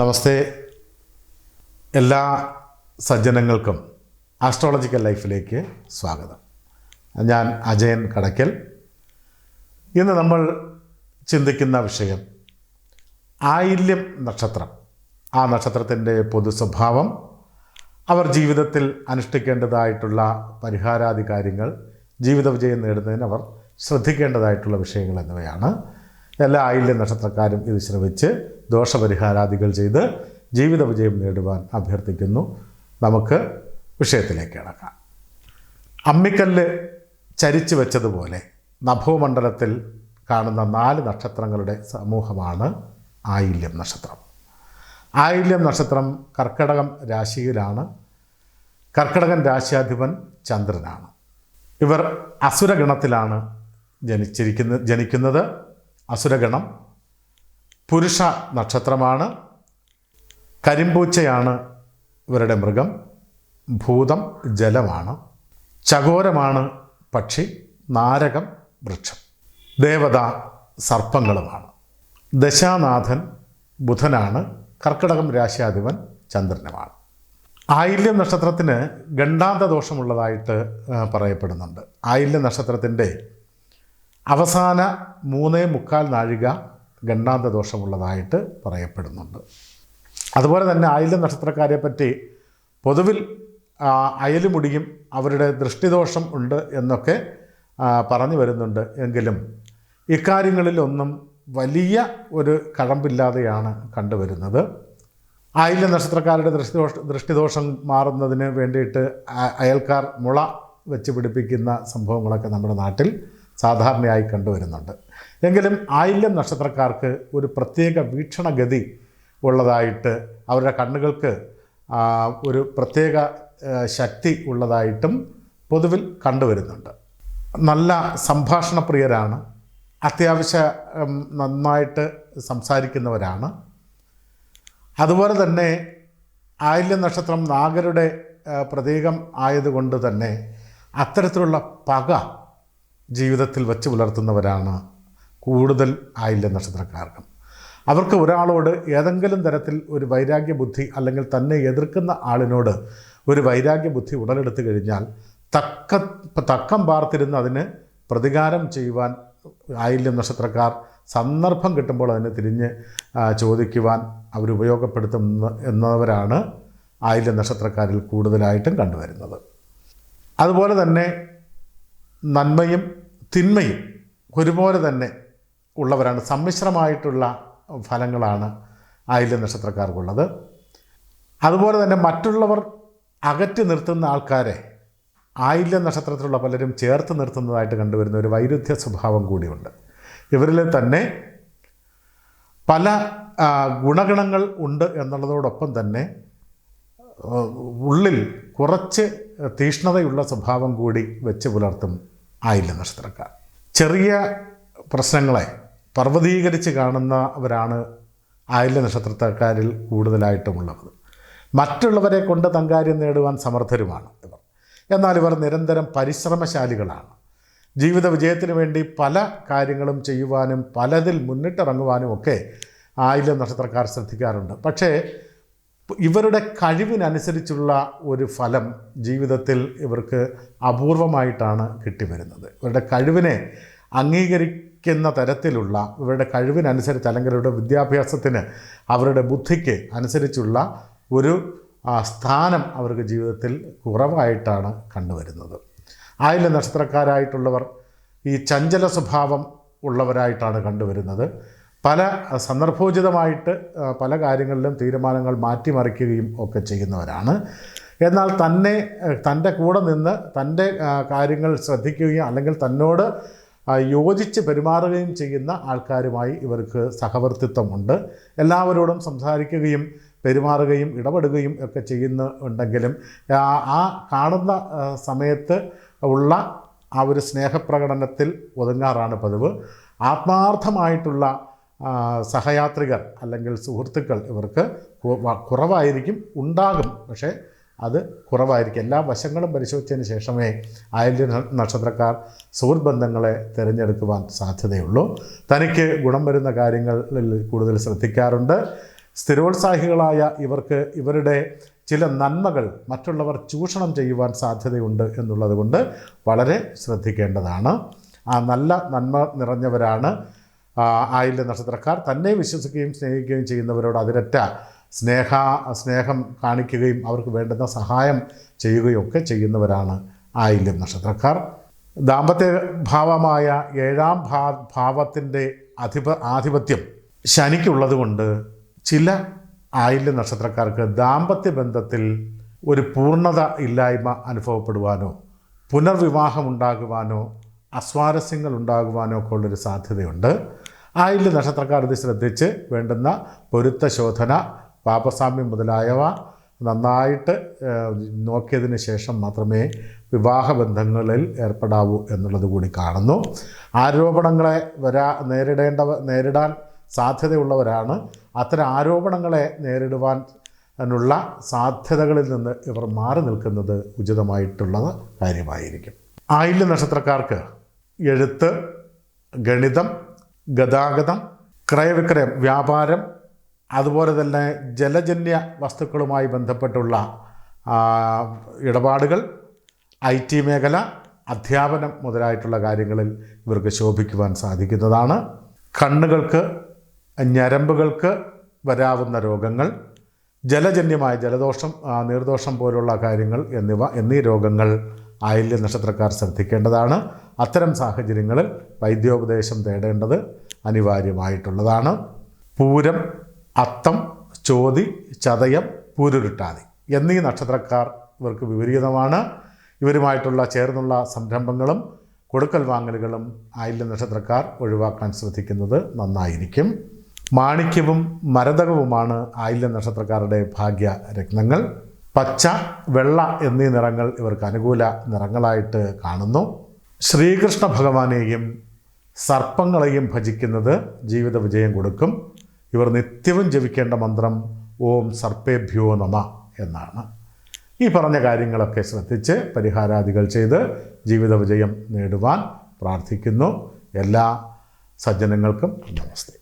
നമസ്തേ. എല്ലാ സജ്ജനങ്ങൾക്കും ആസ്ട്രോളജിക്കൽ ലൈഫിലേക്ക് സ്വാഗതം. ഞാൻ അജയൻ കടയ്ക്കൽ. ഇന്ന് നമ്മൾ ചിന്തിക്കുന്ന വിഷയം ആയില്യം നക്ഷത്രം, ആ നക്ഷത്രത്തിൻ്റെ പൊതു സ്വഭാവം, അവർ ജീവിതത്തിൽ അനുഷ്ഠിക്കേണ്ടതായിട്ടുള്ള പരിഹാരാദി കാര്യങ്ങൾ, ജീവിത വിജയം നേടുന്നതിന് അവർ ശ്രദ്ധിക്കേണ്ടതായിട്ടുള്ള വിഷയങ്ങൾ എന്നിവയാണ്. എല്ലാ ആയില്യം നക്ഷത്രക്കാരും ഇത് ശ്രമിച്ച് ദോഷപരിഹാരാദികൾ ചെയ്ത് ജീവിത വിജയം നേടുവാൻ അഭ്യർത്ഥിക്കുന്നു. നമുക്ക് വിഷയത്തിലേക്ക് കടക്കാം. അമ്മിക്കല്ല് ചരിച്ചു വെച്ചതുപോലെ നഭോമണ്ഡലത്തിൽ കാണുന്ന 4 നക്ഷത്രങ്ങളുടെ സമൂഹമാണ് ആയില്യം നക്ഷത്രം. ആയില്യം നക്ഷത്രം കർക്കിടകം രാശിയിലാണ്. കർക്കിടകൻ രാശ്യാധിപൻ ചന്ദ്രനാണ്. ഇവർ അസുരഗണത്തിലാണ് ജനിക്കുന്നത്. അസുരഗണം പുരുഷ നക്ഷത്രമാണ്. കരിമ്പൂച്ചയാണ് ഇവരുടെ മൃഗം. ഭൂതം ജലമാണ്. ചകോരമാണ് പക്ഷി. നാരകം വൃക്ഷം. ദേവത സർപ്പങ്ങളുമാണ്. ദശാനാഥൻ ബുധനാണ്. കർക്കിടകം രാശ്യാധിപൻ ചന്ദ്രനുമാണ്. ആയില്യം നക്ഷത്രത്തിന് ഗണ്ഡാന്ത ദോഷമുള്ളതായിട്ട് പറയപ്പെടുന്നുണ്ട്. ആയില്യം നക്ഷത്രത്തിൻ്റെ അവസാന 3.25 നാഴിക ഗണ്ഡാന്ത ദോഷമുള്ളതായിട്ട് പറയപ്പെടുന്നുണ്ട്. അതുപോലെ തന്നെ ആയില്യം നക്ഷത്രക്കാരെ പറ്റി പൊതുവിൽ അയലുമുടിയും അവരുടെ ദൃഷ്ടിദോഷം ഉണ്ട് എന്നൊക്കെ പറഞ്ഞു വരുന്നുണ്ട്. എങ്കിലും ഇക്കാര്യങ്ങളിലൊന്നും വലിയ ഒരു കഴമ്പില്ലാതെയാണ് കണ്ടുവരുന്നത്. ആയില്യം നക്ഷത്രക്കാരുടെ ദൃഷ്ടിദോഷം മാറുന്നതിന് വേണ്ടിയിട്ട് അയൽക്കാർ മുള വെച്ച് പിടിപ്പിക്കുന്ന സംഭവങ്ങളൊക്കെ നമ്മുടെ നാട്ടിൽ സാധാരണയായി കണ്ടുവരുന്നുണ്ട്. എങ്കിലും ആയില്യം നക്ഷത്രക്കാർക്ക് ഒരു പ്രത്യേക വീക്ഷണഗതി ഉള്ളതായിട്ട്, അവരുടെ കണ്ണുകൾക്ക് ഒരു പ്രത്യേക ശക്തി ഉള്ളതായിട്ടും പൊതുവിൽ കണ്ടുവരുന്നുണ്ട്. നല്ല സംഭാഷണപ്രിയരാണ്. അത്യാവശ്യം നന്നായിട്ട് സംസാരിക്കുന്നവരാണ്. അതുപോലെ തന്നെ ആയില്യം നക്ഷത്രം നാഗരുടെ പ്രതീകം ആയതുകൊണ്ട് തന്നെ അത്തരത്തിലുള്ള പക ജീവിതത്തിൽ വച്ച് പുലർത്തുന്നവരാണ് കൂടുതൽ ആയില്യം നക്ഷത്രക്കാർക്കും. അവർക്ക് ഒരാളോട് ഏതെങ്കിലും തരത്തിൽ ഒരു വൈരാഗ്യ ബുദ്ധി, അല്ലെങ്കിൽ തന്നെ എതിർക്കുന്ന ആളിനോട് ഒരു വൈരാഗ്യ ബുദ്ധി ഉടലെടുത്തു കഴിഞ്ഞാൽ തക്കം പാർത്തിരുന്ന് അതിന് പ്രതികാരം ചെയ്യുവാൻ ആയില്യം നക്ഷത്രക്കാർ സന്ദർഭം കിട്ടുമ്പോൾ അതിനെ തിരിഞ്ഞ് ചോദിക്കുവാൻ എന്നവരാണ് ആയില്യം നക്ഷത്രക്കാരിൽ കൂടുതലായിട്ടും കണ്ടുവരുന്നത്. അതുപോലെ തന്നെ നന്മയും തിന്മയും ഒരുപോലെ തന്നെ ഉള്ളവരാണ്. സമ്മിശ്രമായിട്ടുള്ള ഫലങ്ങളാണ് ആയില്യം നക്ഷത്രക്കാർക്കുള്ളത്. അതുപോലെ തന്നെ മറ്റുള്ളവർ അകറ്റി നിർത്തുന്ന ആൾക്കാരെ ആയില്യം നക്ഷത്രത്തിലുള്ള പലരും ചേർത്ത് നിർത്തുന്നതായിട്ട് കണ്ടുവരുന്ന ഒരു വൈരുദ്ധ്യ സ്വഭാവം കൂടിയുണ്ട്. ഇവരിൽ തന്നെ പല ഗുണഗണങ്ങൾ ഉണ്ട് എന്നുള്ളതോടൊപ്പം തന്നെ ഉള്ളിൽ കുറച്ച് തീഷ്ണതയുള്ള സ്വഭാവം കൂടി വെച്ച് പുലർത്തും ആയില്യം നക്ഷത്രക്കാർ. ചെറിയ പ്രശ്നങ്ങളെ പർവ്വതീകരിച്ച് കാണുന്നവരാണ് ആയില്യം നക്ഷത്രക്കാരിൽ കൂടുതലായിട്ടുമുള്ളത്. മറ്റുള്ളവരെ കൊണ്ട് തങ്കാര്യം നേടുവാൻ സമർത്ഥരുമാണ് ഇവർ. എന്നാൽ ഇവർ നിരന്തരം പരിശ്രമശാലികളാണ്. ജീവിത വിജയത്തിന് വേണ്ടി പല കാര്യങ്ങളും ചെയ്യുവാനും പലതിൽ മുന്നിട്ടിറങ്ങുവാനും ഒക്കെ ആയില്യം നക്ഷത്രക്കാർ ശ്രദ്ധിക്കാറുണ്ട്. പക്ഷേ ഇവരുടെ കഴിവിനനുസരിച്ചുള്ള ഒരു ഫലം ജീവിതത്തിൽ ഇവർക്ക് അപൂർവമായിട്ടാണ് കിട്ടിവരുന്നത്. ഇവരുടെ കഴിവിനെ അംഗീകരിക്കുന്ന തരത്തിലുള്ള, ഇവരുടെ കഴിവിനനുസരിച്ച്, അല്ലെങ്കിൽ അവരുടെ വിദ്യാഭ്യാസത്തിന്, അവരുടെ ബുദ്ധിക്ക് അനുസരിച്ചുള്ള ഒരു സ്ഥാനം അവർക്ക് ജീവിതത്തിൽ കുറവായിട്ടാണ് കണ്ടുവരുന്നത്. ആയില്യം നക്ഷത്രക്കാരായിട്ടുള്ളവർ ഈ ചഞ്ചല സ്വഭാവം ഉള്ളവരായിട്ടാണ് കണ്ടുവരുന്നത്. പല സന്ദർഭോചിതമായിട്ട് പല കാര്യങ്ങളിലും തീരുമാനങ്ങൾ മാറ്റിമറിക്കുകയും ഒക്കെ ചെയ്യുന്നവരാണ്. എന്നാൽ തൻ്റെ കൂടെ നിന്ന് തൻ്റെ കാര്യങ്ങൾ ശ്രദ്ധിക്കുകയും അല്ലെങ്കിൽ തന്നോട് യോജിച്ച് പെരുമാറുകയും ചെയ്യുന്ന ആൾക്കാരുമായി ഇവർക്ക് സഹവർത്തിത്വമുണ്ട്. എല്ലാവരോടും സംസാരിക്കുകയും പെരുമാറുകയും ഇടപെടുകയും ഒക്കെ ചെയ്യുന്നുണ്ടെങ്കിലും ആ കാണുന്ന സമയത്ത് ഉള്ള ആ ഒരു സ്നേഹപ്രകടനത്തിൽ ഒതുങ്ങാറാണ് പതിവ്. ആത്മാർത്ഥമായിട്ടുള്ള സഹയാത്രികർ അല്ലെങ്കിൽ സുഹൃത്തുക്കൾ ഇവർക്ക് കുറവായിരിക്കും. ഉണ്ടാകും, പക്ഷേ അത് കുറവായിരിക്കും. എല്ലാ വശങ്ങളും പരിശോധിച്ചതിന് ശേഷമേ ആയില്യം നക്ഷത്രക്കാർ സുഹൃത്ത് ബന്ധങ്ങളെ തിരഞ്ഞെടുക്കുവാൻ സാധ്യതയുള്ളൂ. തനിക്ക് ഗുണം വരുന്ന കാര്യങ്ങളിൽ കൂടുതൽ ശ്രദ്ധിക്കാറുണ്ട്. സ്ഥിരോത്സാഹികളായ ഇവർക്ക് ഇവരുടെ ചില നന്മകൾ മറ്റുള്ളവർ ചൂഷണം ചെയ്യുവാൻ സാധ്യതയുണ്ട് എന്നുള്ളത് കൊണ്ട് വളരെ ശ്രദ്ധിക്കേണ്ടതാണ്. ആ നല്ല നന്മ നിറഞ്ഞവരാണ് ആയില്യം നക്ഷത്രക്കാർ. തന്നെ വിശ്വസിക്കുകയും സ്നേഹിക്കുകയും ചെയ്യുന്നവരോട് അതിരറ്റ സ്നേഹം കാണിക്കുകയും അവർക്ക് വേണ്ടുന്ന സഹായം ചെയ്യുകയും ഒക്കെ ചെയ്യുന്നവരാണ് ആയില്യം നക്ഷത്രക്കാർ. ദാമ്പത്യ ഭാവമായ 7ാം ഭാവത്തിൻ്റെ ആധിപത്യം ശനിക്കുള്ളത് കൊണ്ട് ചില ആയില്യം നക്ഷത്രക്കാർക്ക് ദാമ്പത്യ ബന്ധത്തിൽ ഒരു പൂർണ്ണത ഇല്ലായ്മ അനുഭവപ്പെടുവാനോ പുനർവിവാഹം ഉണ്ടാകുവാനോ അസ്വാരസ്യങ്ങൾ ഉണ്ടാകുവാനോ ഒക്കെ ഉള്ളൊരു സാധ്യതയുണ്ട്. ആയില്യം നക്ഷത്രക്കാർ ഇത് ശ്രദ്ധിച്ച് വേണ്ടുന്ന പൊരുത്ത ശോധന, പാപസാമ്യം മുതലായവ നന്നായിട്ട് നോക്കിയതിന് ശേഷം മാത്രമേ വിവാഹബന്ധങ്ങളിൽ ഏർപ്പെടാവൂ എന്നുള്ളത് കൂടി കാണുന്നു. ആരോപണങ്ങളെ നേരിടാൻ സാധ്യതയുള്ളവരാണ്. അത്തരം ആരോപണങ്ങളെ നേരിടുവാനുള്ള സാധ്യതകളിൽ നിന്ന് ഇവർ മാറി നിൽക്കുന്നത് ഉചിതമായിട്ടുള്ളത് കാര്യമായിരിക്കും. ആയില്യം നക്ഷത്രക്കാർക്ക് എഴുത്ത്, ഗണിതം, ഗതാഗതം, ക്രയവിക്രയം, വ്യാപാരം, അതുപോലെ തന്നെ ജലജന്യ വസ്തുക്കളുമായി ബന്ധപ്പെട്ടുള്ള ഇടപാടുകൾ, IT മേഖല, അധ്യാപനം മുതലായിട്ടുള്ള കാര്യങ്ങളിൽ ഇവർക്ക് ശോഭിക്കുവാൻ സാധിക്കുന്നതാണ്. കണ്ണുകൾക്ക്, ഞരമ്പുകൾക്ക് വരാവുന്ന രോഗങ്ങൾ, ജലജന്യമായ ജലദോഷം, നീർദോഷം പോലുള്ള കാര്യങ്ങൾ എന്നീ രോഗങ്ങൾ ആയില്യം നക്ഷത്രക്കാർ ശ്രദ്ധിക്കേണ്ടതാണ്. അത്തരം സാഹചര്യങ്ങളിൽ വൈദ്യോപദേശം തേടേണ്ടത് അനിവാര്യമായിട്ടുള്ളതാണ്. പൂരം, അത്തം, ചോതി, ചതയം, പൂരുരുട്ടാതി എന്നീ നക്ഷത്രക്കാർ ഇവർക്ക് വിപരീതമാണ്. ഇവരുമായിട്ടുള്ള ചേർന്നുള്ള സംരംഭങ്ങളും കൊടുക്കൽ വാങ്ങലുകളും ആയില്യം നക്ഷത്രക്കാർ ഒഴിവാക്കാൻ ശ്രദ്ധിക്കുന്നത് നന്നായിരിക്കും. മാണിക്യവും മരതകവുമാണ് ആയില്യം നക്ഷത്രക്കാരുടെ ഭാഗ്യരത്നങ്ങൾ. പച്ച, വെള്ള എന്നീ നിറങ്ങൾ ഇവർക്ക് അനുകൂല നിറങ്ങളായിട്ട് കാണുന്നു. ശ്രീകൃഷ്ണ ഭഗവാനെയും സർപ്പങ്ങളെയും ഭജിക്കുന്നത് ജീവിത വിജയം കൊടുക്കും. ഇവർ നിത്യവും ജപിക്കേണ്ട മന്ത്രം ഓം സർപ്പേഭ്യോ നമ എന്നാണ്. ഈ പറഞ്ഞ കാര്യങ്ങളൊക്കെ ശ്രദ്ധിച്ച് പരിഹാരാദികൾ ചെയ്ത് ജീവിത വിജയം നേടുവാൻ പ്രാർത്ഥിക്കുന്നു. എല്ലാ സജ്ജനങ്ങൾക്കും നമസ്തേ.